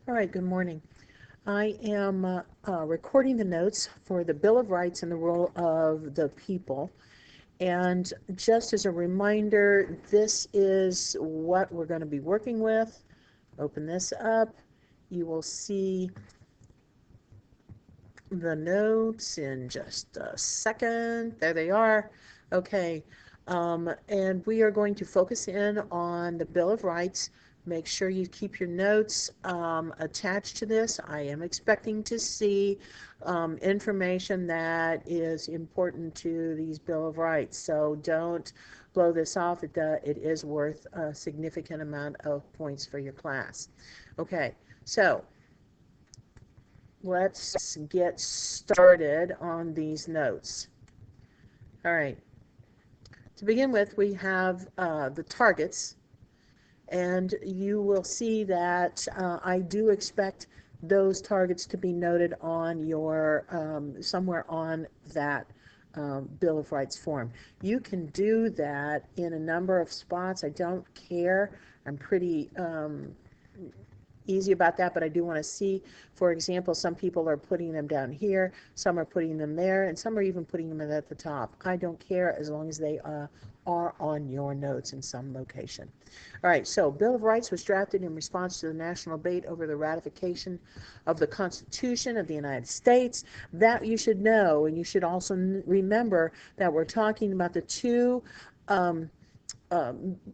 All right, good morning. I am recording the notes for the Bill of Rights and the role of the people. And just as a reminder, this is what we're going to be working with. Open this up. You will see the notes in just a second. There they are. Okay. And we are going to focus in on the Bill of Rights. Make sure you keep your notes attached to this. I am expecting to see information that is important to these Bill of Rights. So don't blow this off. It is worth a significant amount of points for your class. Okay, so let's get started on these notes. All right. To begin with, we have the targets, and you will see that I do expect those targets to be noted on your somewhere on that Bill of Rights form. You can do that in a number of spots. I don't care. I'm pretty easy about that, but I do want to see, for example, some people are putting them down here, some are putting them there, and some are even putting them at the top. I don't care as long as they are on your notes in some location. All right, so Bill of Rights was drafted in response to the national debate over the ratification of the Constitution of the United States. That you should know, and you should also remember that we're talking about the two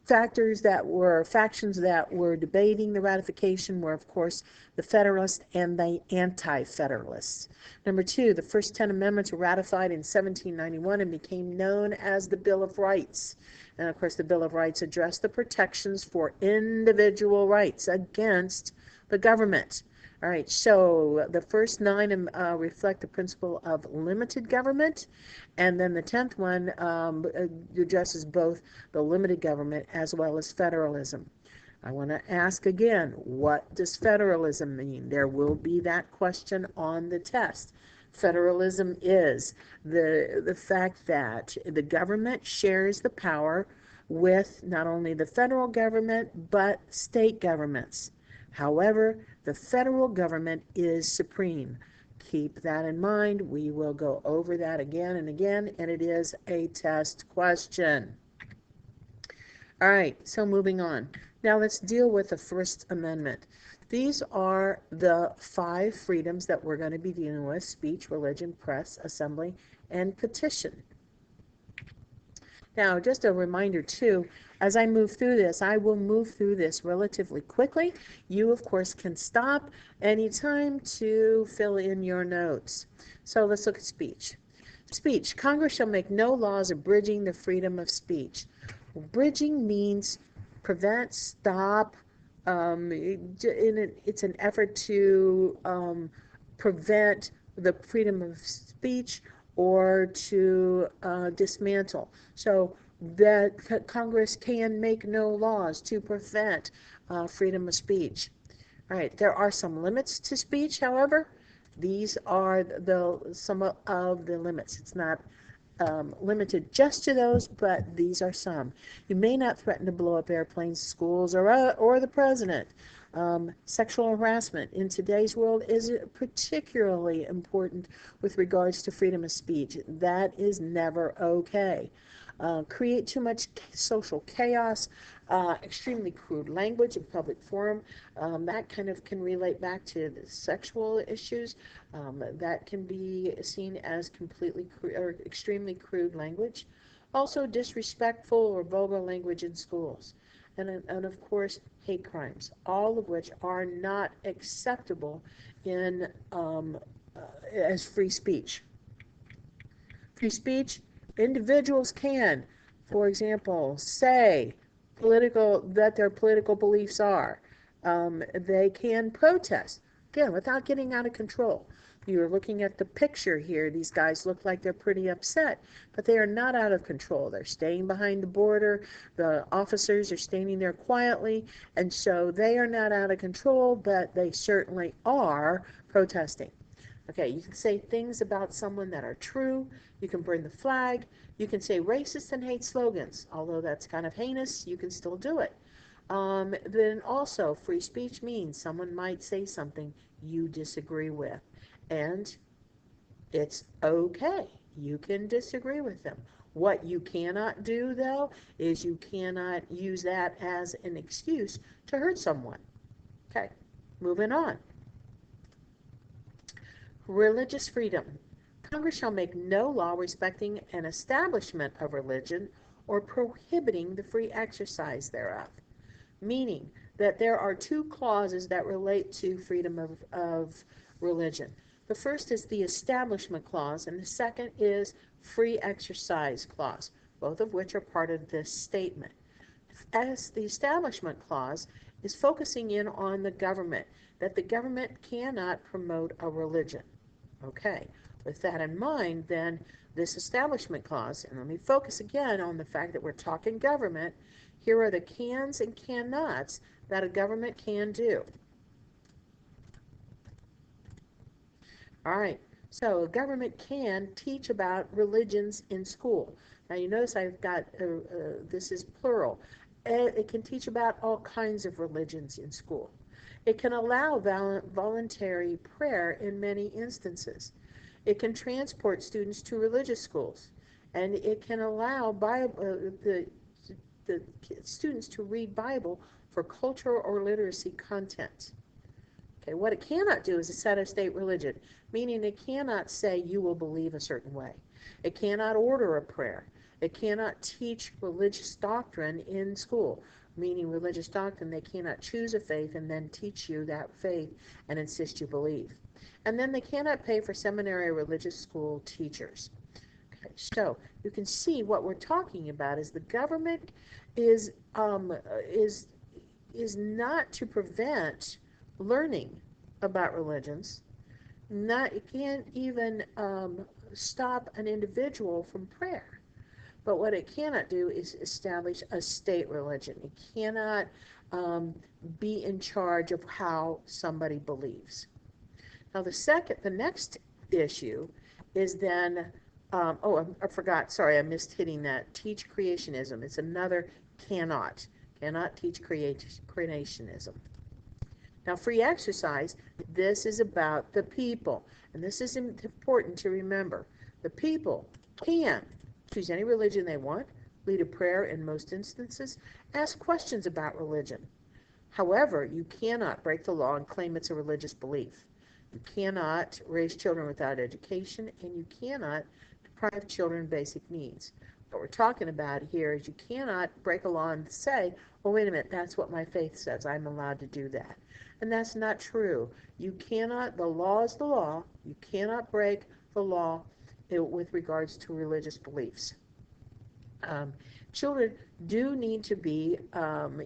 factions that were debating the ratification were, of course, the Federalists and the Anti-Federalists. Number two, the first 10 amendments were ratified in 1791 and became known as the Bill of Rights. And, of course, the Bill of Rights addressed the protections for individual rights against the government. All right, so the first 9 reflect the principle of limited government, and then the 10th one addresses both the limited government as well as federalism. I want to ask again, what does federalism mean? There will be that question on the test. Federalism is the fact that the government shares the power with not only the federal government but state governments. However, the federal government is supreme. Keep that in mind. We will go over that again and again, and it is a test question. All right, so moving on. Now let's deal with the First Amendment. These are the 5 freedoms that we're going to be dealing with: speech, religion, press, assembly, and petition. Now, just a reminder too, as I move through this, I will move through this relatively quickly. You, of course, can stop anytime to fill in your notes. So let's look at speech. Speech. Congress shall make no laws abridging the freedom of speech. Bridging means prevent, stop. It's an effort to prevent the freedom of speech or to dismantle. So that Congress can make no laws to prevent freedom of speech. All right, there are some limits to speech, however. These are some of the limits. It's not limited just to those, but these are some. You may not threaten to blow up airplanes, schools, or the president. Sexual harassment in today's world is particularly important with regards to freedom of speech. That is never okay. Create too much social chaos, extremely crude language in public forum. That kind of can relate back to the sexual issues. That can be seen as completely or extremely crude language. Also, disrespectful or vulgar language in schools. And of course, hate crimes, all of which are not acceptable in as free speech. Free speech, individuals can, for example, say that their political beliefs are. They can protest, again, without getting out of control. You're looking at the picture here. These guys look like they're pretty upset, but they are not out of control. They're staying behind the border. The officers are standing there quietly, and so they are not out of control, but they certainly are protesting. Okay, you can say things about someone that are true. You can burn the flag. You can say racist and hate slogans. Although that's kind of heinous, you can still do it. Then also, free speech means someone might say something you disagree with, and it's okay. You can disagree with them. What you cannot do, though, is you cannot use that as an excuse to hurt someone. Okay, moving on. Religious freedom. Congress shall make no law respecting an establishment of religion or prohibiting the free exercise thereof. Meaning that there are two clauses that relate to freedom of religion. The first is the Establishment Clause, and the second is Free Exercise Clause, both of which are part of this statement. As the Establishment Clause is focusing in on the government, that the government cannot promote a religion. Okay, with that in mind, then this Establishment Clause, and let me focus again on the fact that we're talking government. Here are the cans and cannots that a government can do. All right, so a government can teach about religions in school. Now you notice I've got, this is plural. It can teach about all kinds of religions in school. It can allow voluntary prayer in many instances. It can transport students to religious schools, and it can allow the students to read Bible for cultural or literacy content. Okay, what it cannot do is set a state religion, meaning it cannot say you will believe a certain way. It cannot order a prayer. It cannot teach religious doctrine in school, meaning religious doctrine. They cannot choose a faith and then teach you that faith and insist you believe. And then they cannot pay for seminary or religious school teachers. Okay, so you can see what we're talking about is the government is not to prevent learning about religions. It can't even stop an individual from prayer. But what it cannot do is establish a state religion. It cannot be in charge of how somebody believes. Now the next issue is then, I forgot, sorry, I missed hitting that. Teach creationism. It's another cannot teach creationism. Now, free exercise, this is about the people, and this is important to remember. The people can choose any religion they want, lead a prayer in most instances, ask questions about religion. However, you cannot break the law and claim it's a religious belief. You cannot raise children without education, and you cannot deprive children of basic needs. What we're talking about here is you cannot break a law and say, oh, wait a minute, that's what my faith says. I'm allowed to do that. And that's not true. You cannot, the law is the law. You cannot break the law with regards to religious beliefs. Children do need to be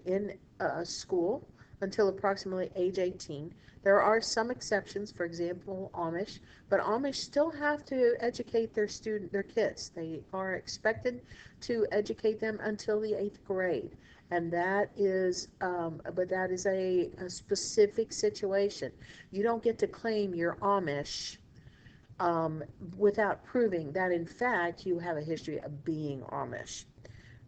in school until approximately age 18. There are some exceptions, for example, Amish, but Amish still have to educate their kids. They are expected to educate them until the 8th grade. And that is, but that is a specific situation. You don't get to claim you're Amish without proving that, in fact, you have a history of being Amish.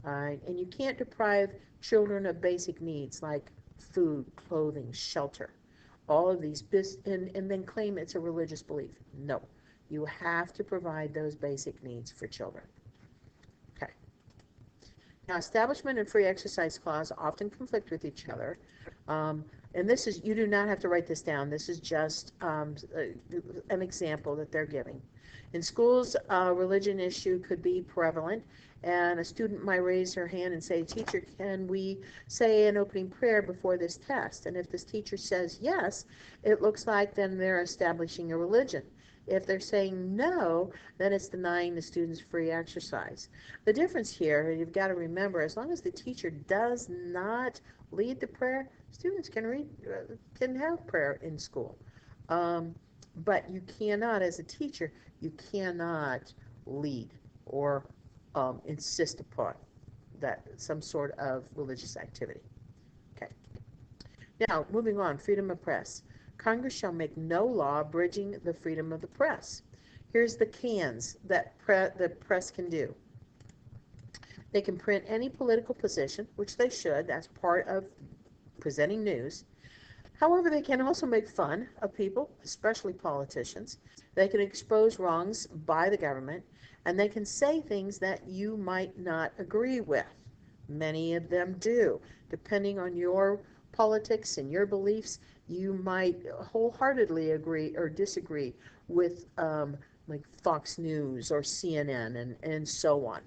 All right? And you can't deprive children of basic needs like food, clothing, shelter, all of these, and then claim it's a religious belief. No, you have to provide those basic needs for children. Okay. Now, establishment and free exercise clause often conflict with each other. And this is, you do not have to write this down. This is just an example that they're giving. In schools, a religion issue could be prevalent, and a student might raise her hand and say, teacher, can we say an opening prayer before this test? And if this teacher says yes, it looks like then they're establishing a religion. If they're saying no, then it's denying the students free exercise. The difference here, you've got to remember, as long as the teacher does not lead the prayer, students can have prayer in school. But you cannot, as a teacher, you cannot lead or insist upon that some sort of religious activity. Okay. Now, moving on, freedom of press. Congress shall make no law abridging the freedom of the press. Here's the cans that the press can do. They can print any political position, which they should. That's part of presenting news. However, they can also make fun of people, especially politicians. They can expose wrongs by the government, and they can say things that you might not agree with. Many of them do. Depending on your politics and your beliefs, you might wholeheartedly agree or disagree with like Fox News or CNN and so on.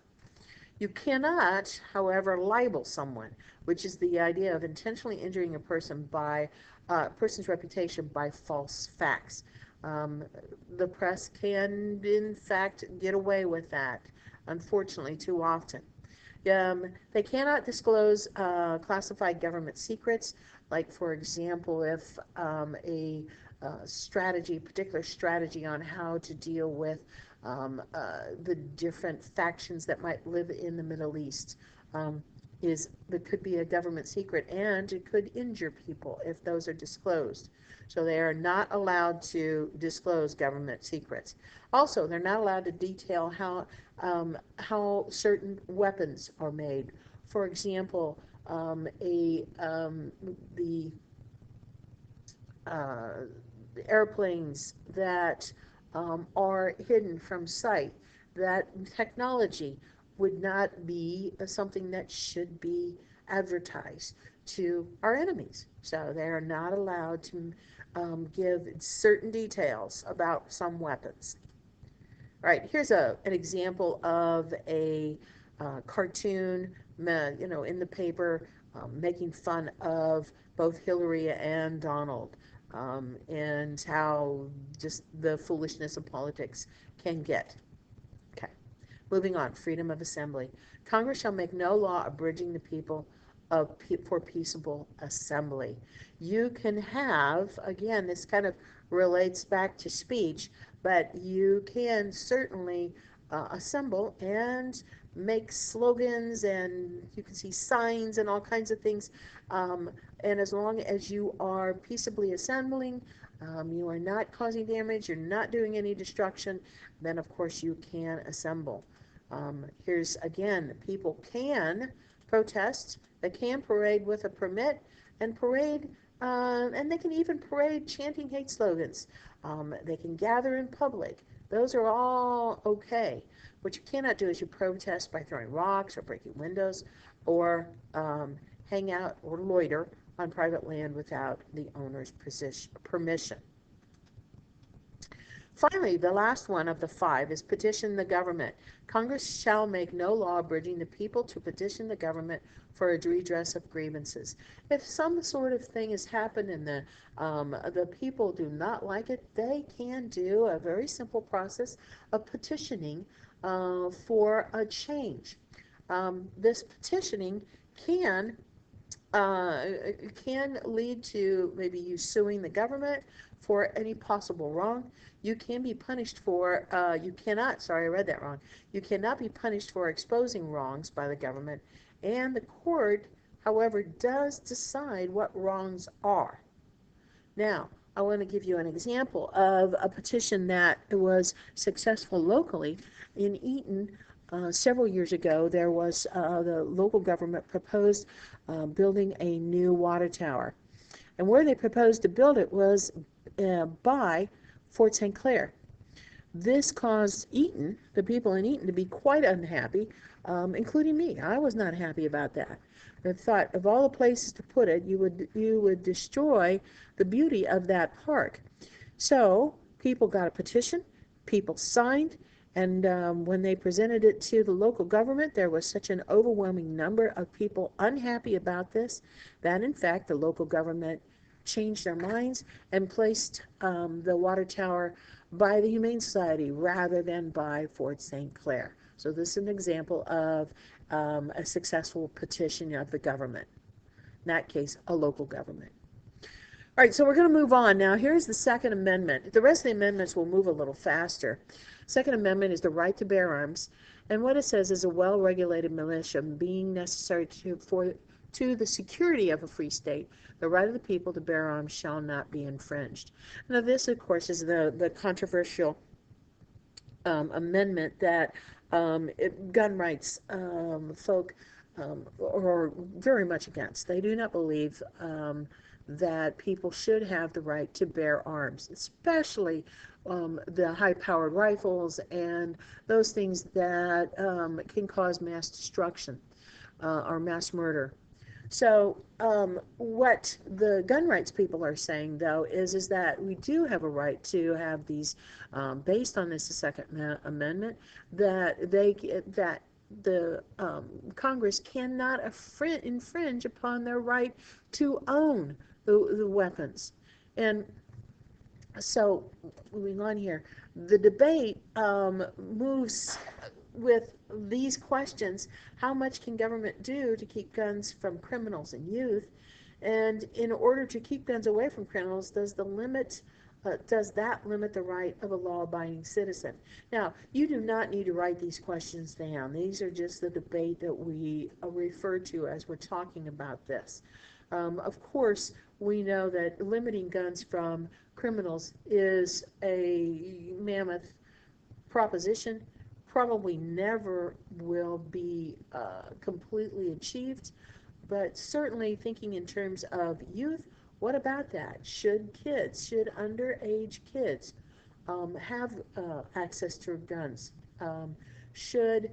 You cannot, however, libel someone, which is the idea of intentionally injuring a person's reputation by false facts. Um, the press can, in fact, get away with that, unfortunately, too often. They cannot disclose classified government secrets, like, for example, if a particular strategy on how to deal with the different factions that might live in the Middle East um, that could be a government secret, and it could injure people if those are disclosed. So they are not allowed to disclose government secrets. Also, they're not allowed to detail how certain weapons are made. For example, the uh, airplanes that are hidden from sight, that technology would not be something that should be advertised to our enemies. So they are not allowed to give certain details about some weapons. All right, here's an example of a cartoon, in the paper, making fun of both Hillary and Donald, and how just the foolishness of politics can get. Okay, moving on, freedom of assembly. Congress shall make no law abridging the people for peaceable assembly. You can have, again, this kind of relates back to speech, but you can certainly assemble and make slogans, and you can see signs and all kinds of things. And as long as you are peaceably assembling, you are not causing damage, you're not doing any destruction, then of course you can assemble. Here's again, people can protest, they can parade with a permit, and they can even parade chanting hate slogans. They can gather in public. Those are all okay. What you cannot do is you protest by throwing rocks or breaking windows, or hang out or loiter on private land without the owner's permission. Finally, the last one of the 5 is petition the government. Congress shall make no law abridging the people to petition the government for a redress of grievances. If some sort of thing has happened and the people do not like it, they can do a very simple process of petitioning for a change. This petitioning can lead to maybe you suing the government for any possible wrong. You can be punished for, you cannot, sorry, I read that wrong. You cannot be punished for exposing wrongs by the government, and the court, however, does decide what wrongs are. Now, I want to give you an example of a petition that was successful locally. In Eaton, several years ago, there was the local government proposed building a new water tower. And where they proposed to build it was by Fort St. Clair. This caused Eaton, the people in Eaton, to be quite unhappy, including me. I was not happy about that. I thought of all the places to put it, you would destroy the beauty of that park. So people got a petition, people signed, and when they presented it to the local government, there was such an overwhelming number of people unhappy about this that, in fact, the local government changed their minds and placed the water tower by the Humane Society rather than by Fort St. Clair. So this is an example of a successful petition of the government. In that case, a local government. All right, so we're going to move on. Now, here's the Second Amendment. The rest of the amendments will move a little faster. Second Amendment is the right to bear arms, and what it says is a well-regulated militia being necessary to the security of a free state, the right of the people to bear arms shall not be infringed. Now, this, of course, is the controversial amendment that gun rights folk or very much against. They do not believe that people should have the right to bear arms, especially the high-powered rifles and those things that can cause mass destruction or mass murder. So what the gun rights people are saying, though, is that we do have a right to have these, based on this Second Amendment, that the Congress cannot infringe upon their right to own the weapons. And so, moving on here, the debate moves with these questions. How much can government do to keep guns from criminals and youth? And in order to keep guns away from criminals, does that limit the right of a law-abiding citizen? Now, you do not need to write these questions down. These are just the debate that we refer to as we're talking about this. Of course, we know that limiting guns from criminals is a mammoth proposition, probably never will be completely achieved, but certainly thinking in terms of youth, what about that? Should underage kids have access to guns? Should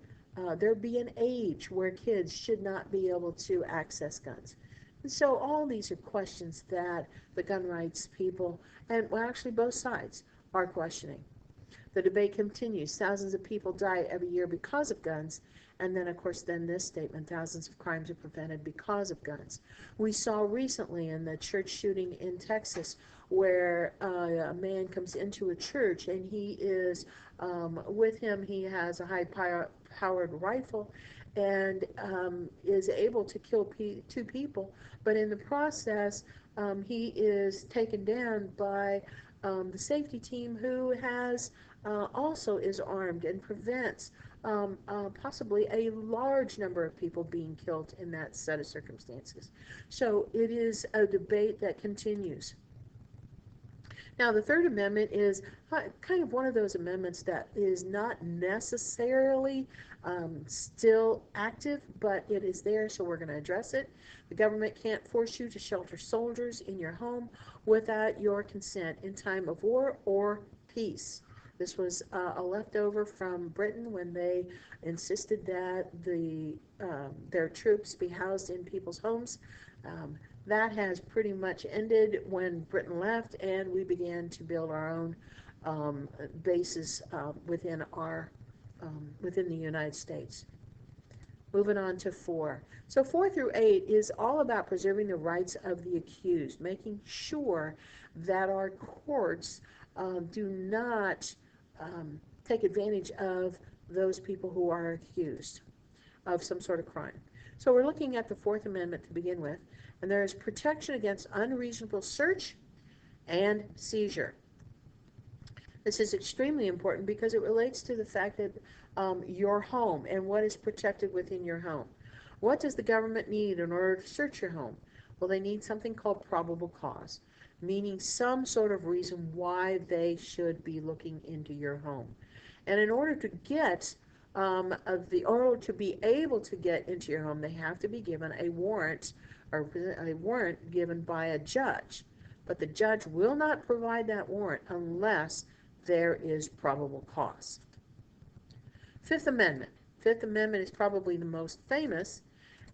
there be an age where kids should not be able to access guns? And so all these are questions that the gun rights people, and well, actually both sides, are questioning. The debate continues. Thousands of people die every year because of guns. And then, of course, then this statement, thousands of crimes are prevented because of guns. We saw recently in the church shooting in Texas where a man comes into a church and he is, with him, he has a high-powered rifle and is able to kill two people. But in the process, he is taken down by the safety team who has also is armed and prevents possibly a large number of people being killed in that set of circumstances. So it is a debate that continues. Now, the Third Amendment is kind of one of those amendments that is not necessarily still active, but it is there, so we're going to address it. The government can't force you to shelter soldiers in your home without your consent in time of war or peace. This was a leftover from Britain when they insisted that their troops be housed in people's homes. That has pretty much ended when Britain left, and we began to build our own bases within the United States. Moving on to 4. So 4 through 8 is all about preserving the rights of the accused, making sure that our courts do not take advantage of those people who are accused of some sort of crime. So we're looking at the Fourth Amendment to begin with, and there is protection against unreasonable search and seizure. This is extremely important because it relates to the fact that your home and what is protected within your home. What does the government need in order to search your home? Well, they need something called probable cause, meaning some sort of reason why they should be looking into your home. And in order to get or to be able to get into your home, they have to be given a warrant, or a warrant given by a judge. But the judge will not provide that warrant unless there is probable cause. Fifth Amendment. Fifth Amendment is probably the most famous,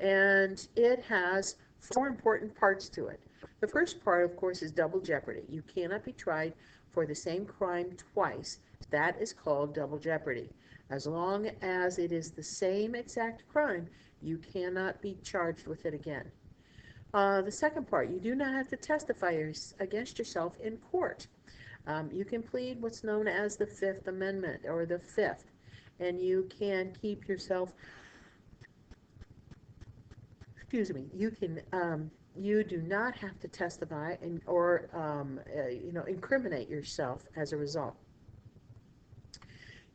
and it has 4 important parts to it. The first part, of course, is double jeopardy. You cannot be tried for the same crime twice. That is called double jeopardy. As long as it is the same exact crime, you cannot be charged with it again. The second part, you do not have to testify against yourself in court. You can plead what's known as the Fifth Amendment, or the Fifth, and you can keep yourself, you do not have to testify or incriminate yourself as a result.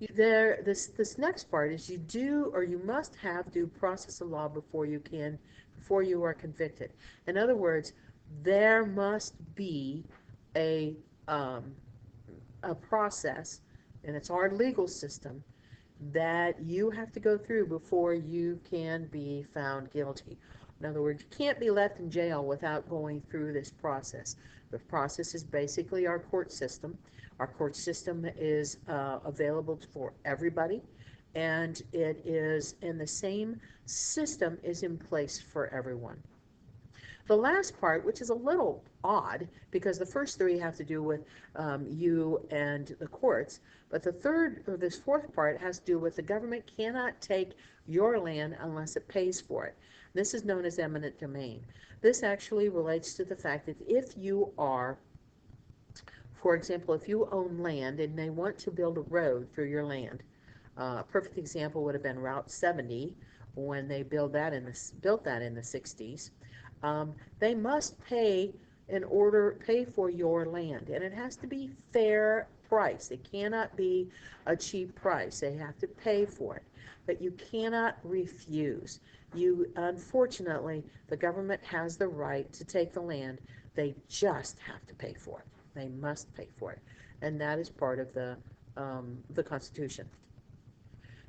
This next part is you must have due process of law before you are convicted. In other words, there must be a process, and it's our legal system that you have to go through before you can be found guilty. In other words, you can't be left in jail without going through this process. The process is basically our court system. Our court system is available for everybody, and it is, and the same system is in place for everyone. The last part, which is a little odd, because the first three have to do with you and the courts, but the third, or this fourth part, has to do with the government cannot take your land unless it pays for it. This is known as eminent domain. This actually relates to the fact that if you are, for example, if you own land and they want to build a road through your land, a perfect example would have been Route 70 when they built that in the 60s. They must pay pay for your land, and it has to be fair price. It cannot be a cheap price. They have to pay for it, but you cannot refuse. Unfortunately, the government has the right to take the land. They just have to pay for it. They must pay for it, and that is part of the Constitution.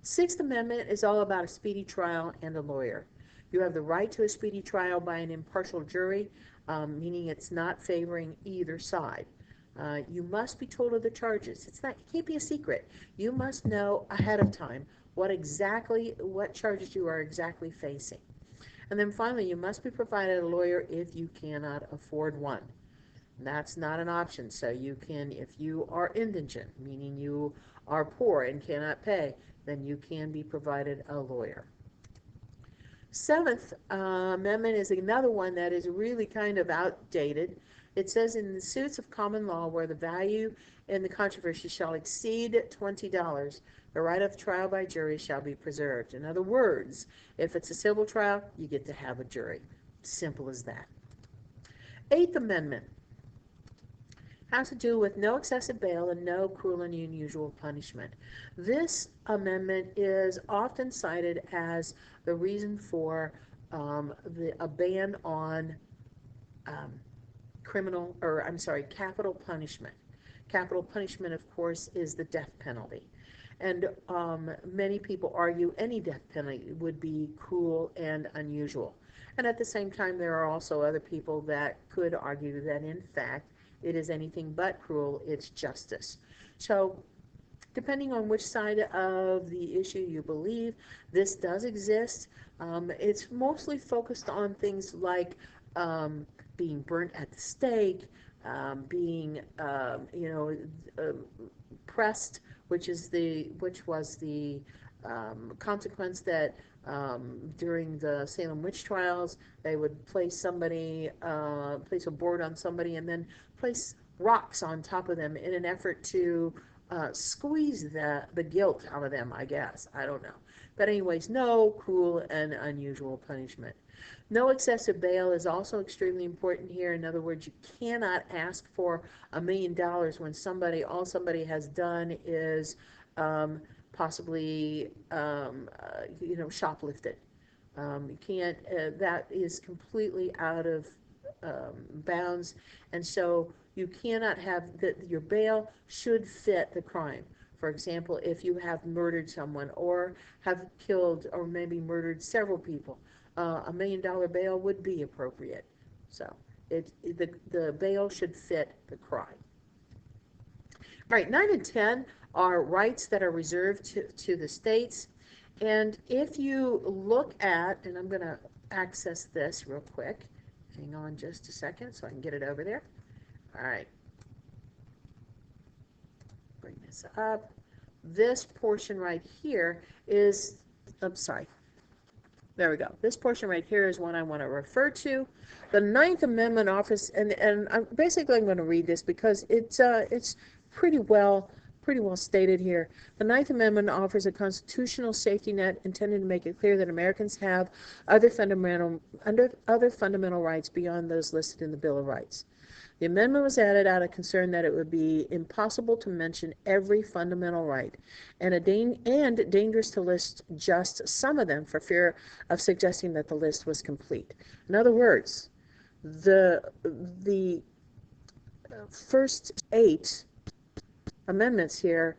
Sixth Amendment is all about a speedy trial and a lawyer. You have the right to a speedy trial by an impartial jury, meaning it's not favoring either side. You must be told of the charges. It can't be a secret. You must know ahead of time what charges you are exactly facing. And then finally, you must be provided a lawyer if you cannot afford one. That's not an option. So you can, if you are indigent, meaning you are poor and cannot pay, then you can be provided a lawyer. Seventh Amendment is another one that is really kind of outdated. It says, in the suits of common law where the value in the controversy shall exceed $20, the right of trial by jury shall be preserved. In other words, if it's a civil trial, you get to have a jury. Simple as that. Eighth Amendment has to do with no excessive bail and no cruel and unusual punishment. This amendment is often cited as the reason for a ban on capital punishment. Capital punishment, of course, is the death penalty. And many people argue any death penalty would be cruel and unusual. And at the same time, there are also other people that could argue that, in fact, it is anything but cruel, it's justice. So, depending on which side of the issue you believe, this does exist. It's mostly focused on things like being burnt at the stake, being, pressed, which was the consequence that during the Salem witch trials, they would place a board on somebody and then place rocks on top of them in an effort to squeeze the guilt out of them, I guess. I don't know. But anyways, no cruel and unusual punishment. No excessive bail is also extremely important here. In other words, you cannot ask for $1 million when all somebody has done is possibly shoplifted. You can't. That is completely out of bounds, and so you cannot have your bail should fit the crime. For example, if you have murdered someone or have killed or maybe murdered several people, $1 million bail would be appropriate. So the bail should fit the crime. All right, 9 and 10 are rights that are reserved to the states. And if you look at, and I'm going to access this real quick. Hang on just a second so I can get it over there. All right. Bring this up. This portion right here is, I'm sorry. There we go. This portion right here is one I want to refer to. The Ninth Amendment offers, and I'm going to read this because it's pretty well stated here. The Ninth Amendment offers a constitutional safety net intended to make it clear that Americans have other fundamental rights beyond those listed in the Bill of Rights. The amendment was added out of concern that it would be impossible to mention every fundamental right, and dangerous to list just some of them for fear of suggesting that the list was complete. In other words, the first 8 amendments here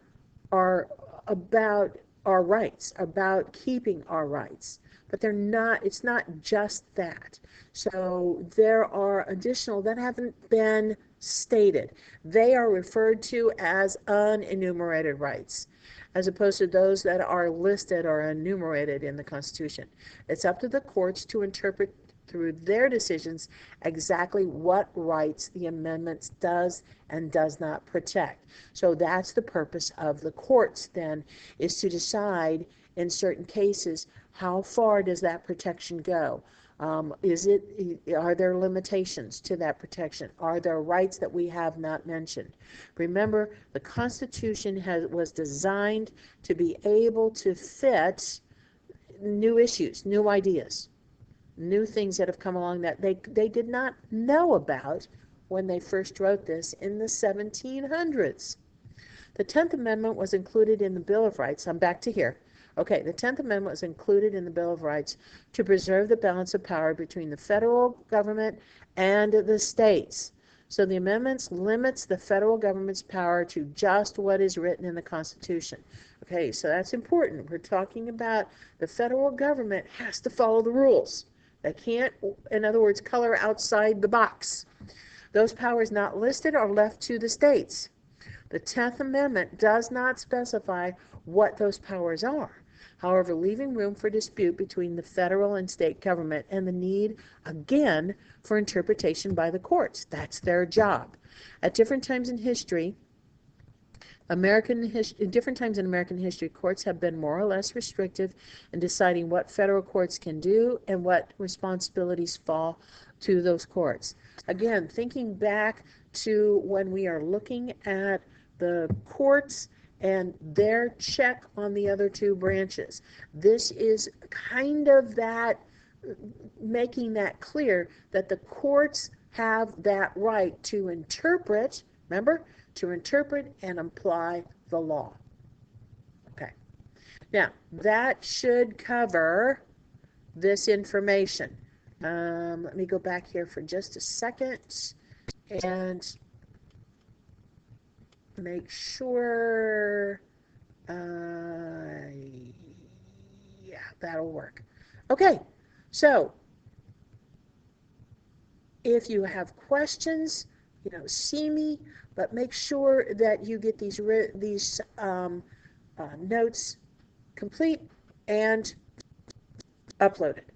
are about our rights, about keeping our rights. But they're not, it's not just that. So there are additional that haven't been stated. They are referred to as unenumerated rights, as opposed to those that are listed or enumerated in the Constitution. It's up to the courts to interpret through their decisions exactly what rights the amendments does and does not protect. So that's the purpose of the courts then, is to decide in certain cases how far does that protection go. Are there limitations to that protection? Are there rights that we have not mentioned? Remember, the Constitution was designed to be able to fit new issues, new ideas, new things that have come along that they did not know about when they first wrote this in the 1700s. The 10th Amendment was included in the Bill of Rights. I'm back to here. Okay, the 10th Amendment was included in the Bill of Rights to preserve the balance of power between the federal government and the states. So the amendments limits the federal government's power to just what is written in the Constitution. Okay, so that's important. We're talking about the federal government has to follow the rules. They can't, in other words, color outside the box. Those powers not listed are left to the states. The 10th Amendment does not specify what those powers are, however, leaving room for dispute between the federal and state government and the need, again, for interpretation by the courts. That's their job. At different times in history, different times in American history, courts have been more or less restrictive in deciding what federal courts can do and what responsibilities fall to those courts. Again, thinking back to when we are looking at the courts and their check on the other two branches. This is kind of that, making that clear that the courts have that right to interpret, remember, to interpret and apply the law. Okay. Now, that should cover this information. Let me go back here for just a second and make sure, yeah, that'll work. Okay, so if you have questions, see me, but make sure that you get these notes complete and uploaded.